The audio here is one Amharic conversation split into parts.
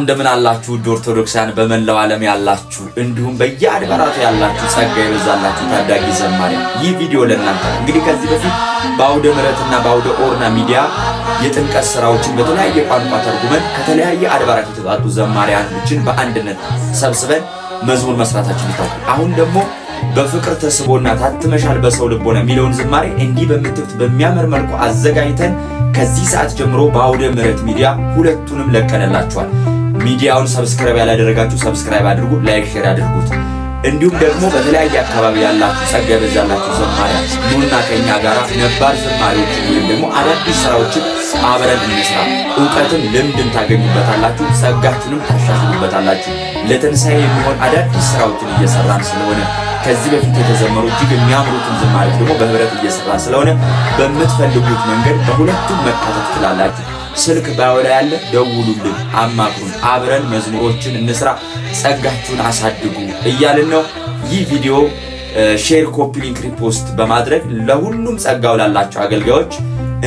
እንደምን አላችሁ ኦርቶዶክሳውያን በመላው ዓለም ያላችሁ እንዲሁም በየአድባራቱ ያላችሁ ጸጋ ይበዛላችሁ ታዳጊ ዘማሪያን ይህ ቪዲዮ ለእናንተ እንግዲህ ከዚህ በፊት በአውደ ምሕረትና በአውደ ኦርና ሚዲያ የጥምቀት ስራዎችን በተለያየ ቋንቋ ተርጉመን ከተለያየ አድባራት የተጣጡ ዘማሪያኖችን በአንድነት ሰብስበን መዝሙር መስራታችን ይታወቃል። አሁን ደግሞ በፍቅር ተስቦና ታትመሻል በሰው ልቦና የሚለውን ዝማሬ እንዲህ በምትፍት በሚያምር መልኩ አዘጋጅተን ከዚህ ሰዓት ጀምሮ በአውደ ምሕረት ሚዲያ ሁለቱንም ለቀነላችኋል። ሚዲያውን ሰብስክራይብ ያላደረጋችሁ ሰብስክራይብ አድርጉ፣ ላይክ ሼር አድርጉት። እንዲሁም ደግሞ በተለያየ አካባቢ ያላችሁ ጸጋ ይበዛላችሁ ዘማሪያን ኑና ከኛ ጋር ነባር ዘማሪዎች ወይም ደግሞ አዳዲስ ስራዎችን አብረን እንስራ። ዕውቀትም ልምድም ታገኙበታላችሁ፣ ጸጋችሁንም ታሻሽሉበታላችሁ። ለትንሣኤ የሚሆን አዳዲስ ስራዎችን እየሰራን ስለሆነ ከዚህ በፊት የተዘመሩ እጅግ የሚያምሩትን ዝማሬዎች ደግሞ በህብረት እየሰራን ስለሆነ በምትፈልጉት መንገድ በሁለቱም መካተት ትችላላችሁ። ስልክ ባወላ ያለ ደውሉልን፣ አማክሩን፣ አብረን መዝሙሮችን እንስራ፣ ጸጋችሁን አሳድጉ እያልን ነው። ይህ ቪዲዮ ሼር፣ ኮፒ ሊንክ፣ ሪፖስት በማድረግ ለሁሉም ጸጋው ላላቸው አገልጋዮች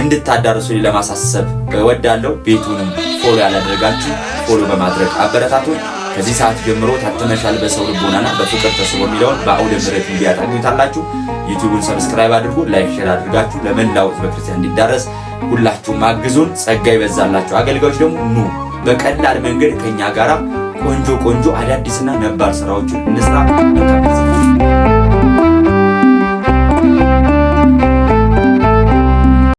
እንድታዳርሱ ለማሳሰብ እወዳለሁ። ቤቱንም ፎሎ ያላደረጋችሁ ፎሎ በማድረግ አበረታቱን። ከዚህ ሰዓት ጀምሮ ታትመሻል በሰው ልቦናና በፍቅር ተስቦ የሚለውን በአውደ ምሕረት ሚዲያ ታገኙታላችሁ። ዩቲዩብን ሰብስክራይብ አድርጉ፣ ላይክ ሼር አድርጋችሁ ለመላው ሕዝበ ክርስቲያን እንዲዳረስ ሁላችሁም አግዙን። ጸጋ ይበዛላችሁ አገልጋዮች ደግሞ ኑ በቀላል መንገድ ከኛ ጋራ ቆንጆ አዳዲስና ነባር ስራዎችን እንስራ።